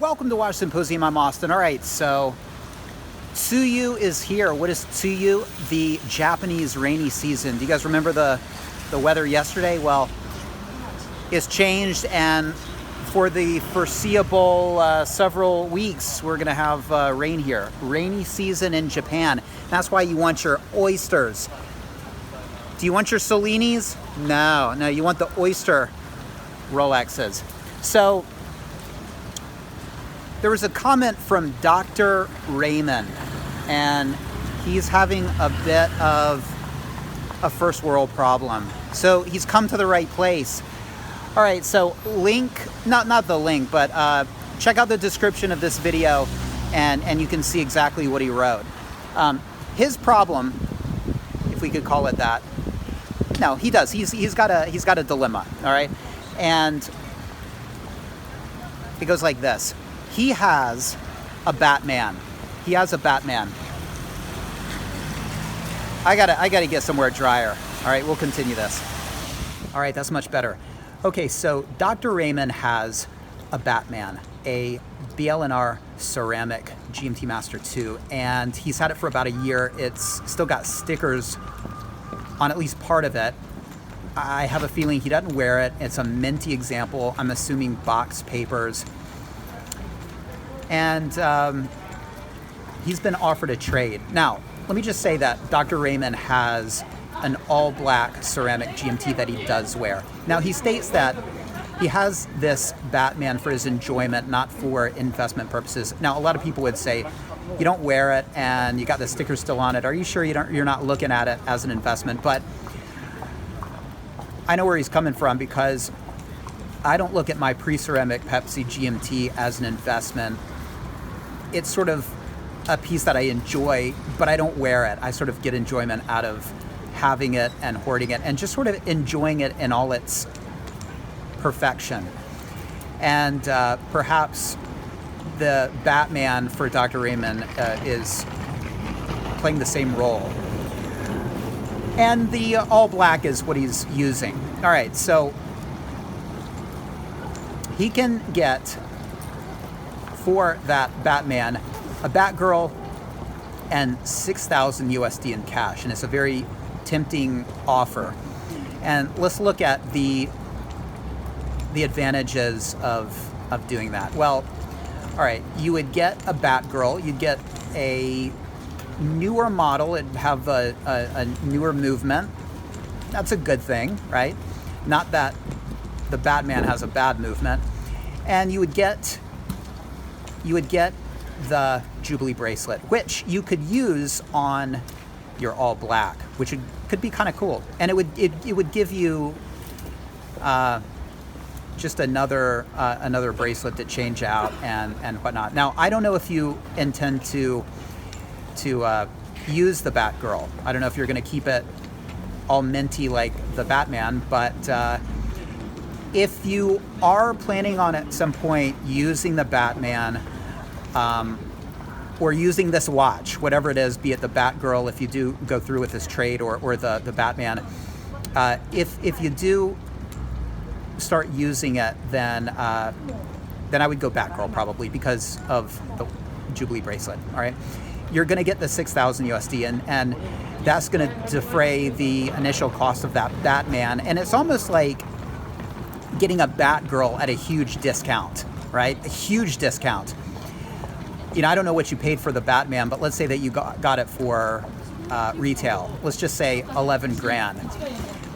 Welcome to Watch Symposium. I'm Austin. All right, so Tsuyu is here. What is Tsuyu? The Japanese rainy season. Do you guys remember the weather yesterday? Well, it's changed, and for the foreseeable several weeks, we're going to have rain here. Rainy season in Japan. That's why you want your oysters. Do you want your Cellinis? No, you want the oyster Rolexes. So there was a comment from Dr. Raymond, and he's having a bit of a first world problem. So he's come to the right place. All right, so not the link, but check out the description of this video, and you can see exactly what he wrote. His problem, if we could call it that, no, he does. He's got a dilemma. All right, and it goes like this. He has a Batman. He has a Batman. I gotta get somewhere drier. All right, we'll continue this. All right, that's much better. Okay, so Dr. Raymond has a Batman, a BLNR ceramic GMT-Master II, and he's had it for about a year. It's still got stickers on at least part of it. I have a feeling he doesn't wear it. It's a minty example. I'm assuming box papers. And he's been offered a trade. Now, let me just say that Dr. Raymond has an all-black ceramic GMT that he does wear. Now, he states that he has this Batman for his enjoyment, not for investment purposes. Now, a lot of people would say, you don't wear it and you got the sticker still on it. Are you sure you're not looking at it as an investment? But I know where he's coming from, because I don't look at my pre-ceramic Pepsi GMT as an investment. It's sort of a piece that I enjoy, but I don't wear it. I sort of get enjoyment out of having it and hoarding it and just sort of enjoying it in all its perfection. And perhaps the Batman for Dr. Raymond is playing the same role. And the all black is what he's using. All right, so he can get for that Batman a Batgirl and 6,000 USD in cash, and it's a very tempting offer. And let's look at the advantages of doing that. Well, all right, you would get a Batgirl, you'd get a newer model, it'd have a newer movement. That's a good thing, right? Not that the Batman has a bad movement. And you would get the Jubilee bracelet, which you could use on your all black, which could be kind of cool. And it would give you just another bracelet to change out and whatnot. Now, I don't know if you intend to use the Batgirl. I don't know if you're going to keep it all minty like the Batman, but if you are planning on at some point using the Batman, or using this watch, whatever it is, be it the Batgirl, if you do go through with this trade, or the Batman, if you do start using it, then I would go Batgirl probably, because of the Jubilee bracelet. All right, you're going to get the 6,000 USD, and that's going to defray the initial cost of that Batman, and it's almost like getting a Batgirl at a huge discount, right? A huge discount. You know, I don't know what you paid for the Batman, but let's say that you got it for retail. Let's just say 11 grand.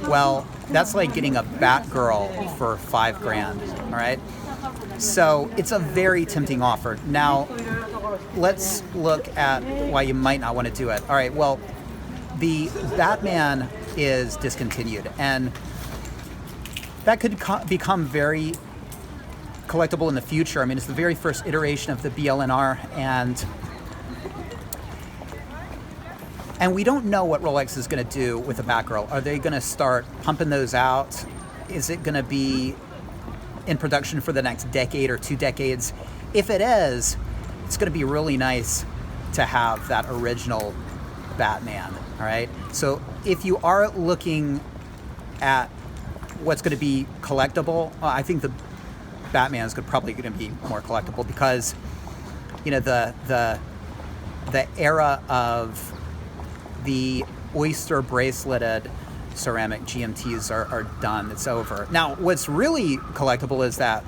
Well, that's like getting a Batgirl for 5 grand, all right? So it's a very tempting offer. Now, let's look at why you might not want to do it. All right, well, the Batman is discontinued, and that could become very collectible in the future. I mean, it's the very first iteration of the BLNR, and we don't know what Rolex is going to do with the Batgirl. Are they going to start pumping those out? Is it going to be in production for the next decade or 2 decades? If it is, it's going to be really nice to have that original Batman, all right? So if you are looking at what's going to be collectible, I think Batman's probably going to be more collectible because, you know, the era of the oyster braceleted ceramic GMTs are done. It's over. Now, what's really collectible is that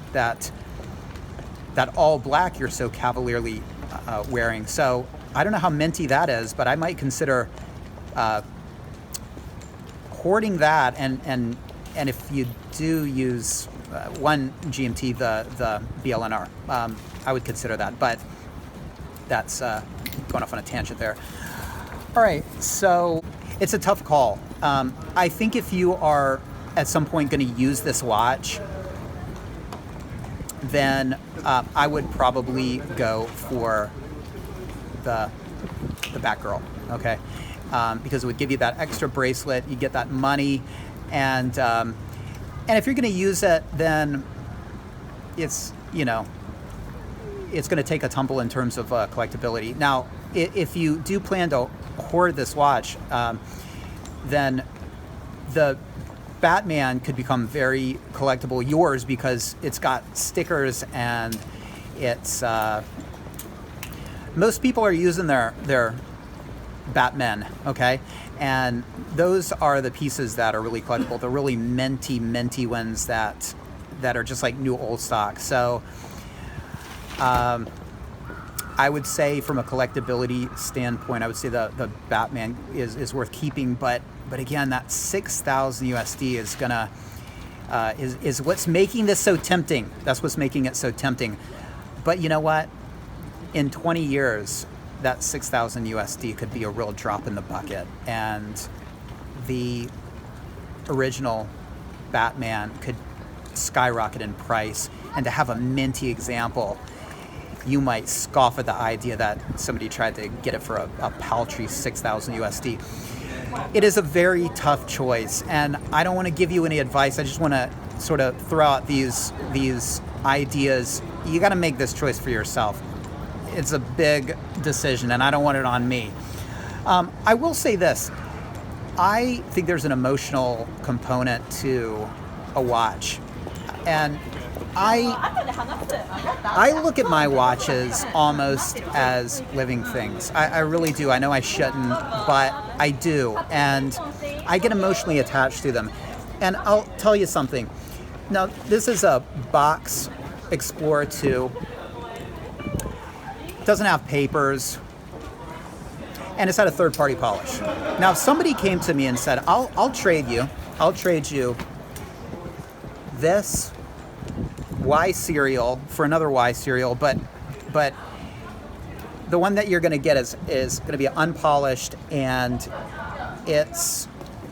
all black you're so cavalierly wearing. So I don't know how minty that is, but I might consider hoarding that. And if you do use one GMT, the BLNR, I would consider that. But that's going off on a tangent there. All right, so it's a tough call. I think if you are at some point going to use this watch, then I would probably go for the Batgirl, okay? Because it would give you that extra bracelet, you get that money, and if you're going to use it, then it's, you know, it's going to take a tumble in terms of collectability. Now, if you do plan to hoard this watch, then the Batman could become very collectible, yours, because it's got stickers and it's most people are using their Batmen, okay, and those are the pieces that are really collectible, the really minty ones that are just like new old stock. So I would say from a collectability standpoint, I would say the Batman is worth keeping, but again, that 6,000 USD is gonna is what's making this so tempting. That's what's making it so tempting. But you know what? In 20 years, that 6,000 USD could be a real drop in the bucket, and the original Batman could skyrocket in price. And to have a minty example, you might scoff at the idea that somebody tried to get it for a paltry 6,000 USD. It is a very tough choice, and I don't want to give you any advice. I just want to sort of throw out these ideas. You got to make this choice for yourself. It's a big decision, and I don't want it on me. I will say this. I think there's an emotional component to a watch, and I look at my watches almost as living things. I really do. I know I shouldn't, but I do. And I get emotionally attached to them. And I'll tell you something. Now, this is a Box Explorer 2. It doesn't have papers. And it's at a third-party polish. Now, if somebody came to me and said, I'll trade you this Y serial for another Y serial, but the one that you're going to get is going to be unpolished, and it's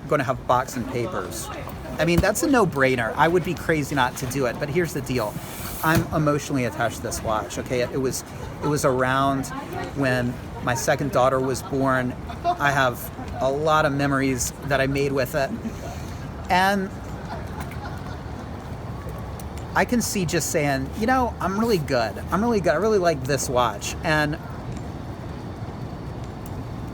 going to have box and papers. I mean, that's a no-brainer. I would be crazy not to do it, but here's the deal. I'm emotionally attached to this watch, okay? It was around when my second daughter was born. I have a lot of memories that I made with it, and I can see just saying, you know, I'm really good. I really like this watch, and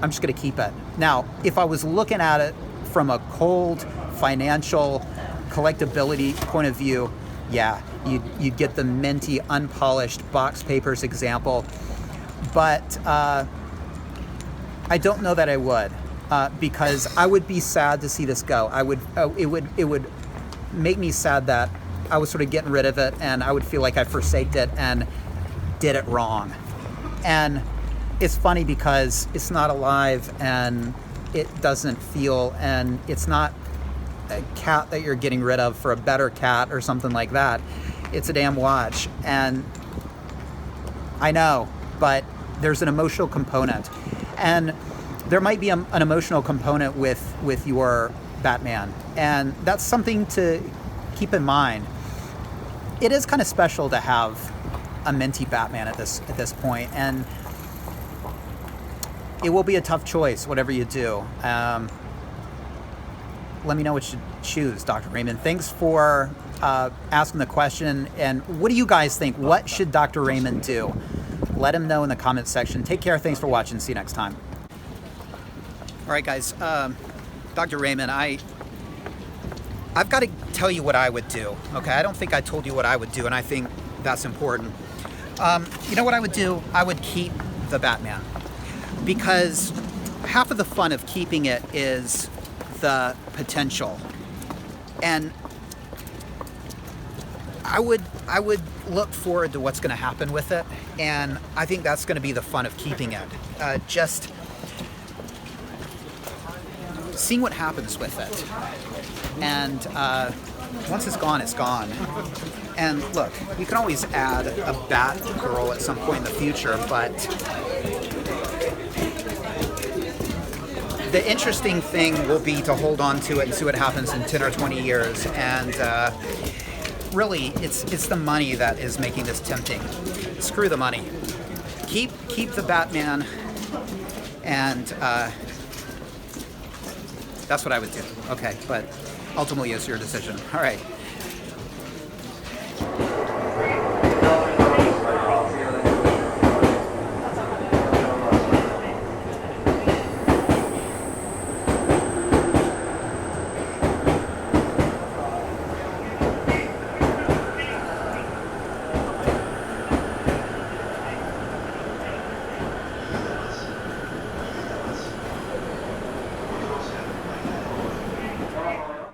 I'm just going to keep it. Now, if I was looking at it from a cold financial collectability point of view, yeah, you'd get the minty, unpolished box papers example. But I don't know that I would, because I would be sad to see this go. It would make me sad that I was sort of getting rid of it, and I would feel like I forsaked it and did it wrong. And it's funny because it's not alive, and it doesn't feel, and it's not a cat that you're getting rid of for a better cat or something like that. It's a damn watch. And I know, but there's an emotional component. And there might be an emotional component with your Batman. And that's something to keep in mind. It is kind of special to have a minty Batman at this point, and it will be a tough choice, whatever you do. Let me know what you choose, Dr. Raymond. Thanks for asking the question. And what do you guys think? What should Dr. Raymond do? Let him know in the comments section. Take care. Thanks for watching. See you next time. All right, guys. Dr. Raymond, I I've got to tell you what I would do, okay? I don't think I told you what I would do, and I think that's important. You know what I would do? I would keep the Batman, because half of the fun of keeping it is the potential. And I would look forward to what's going to happen with it, and I think that's going to be the fun of keeping it. Just seeing what happens with it. And once it's gone, it's gone. And look, you can always add a Batgirl at some point in the future, but the interesting thing will be to hold on to it and see what happens in 10 or 20 years. And really, it's the money that is making this tempting. Screw the money. Keep the Batman, and that's what I would do. Okay, but ultimately it's your decision. All right.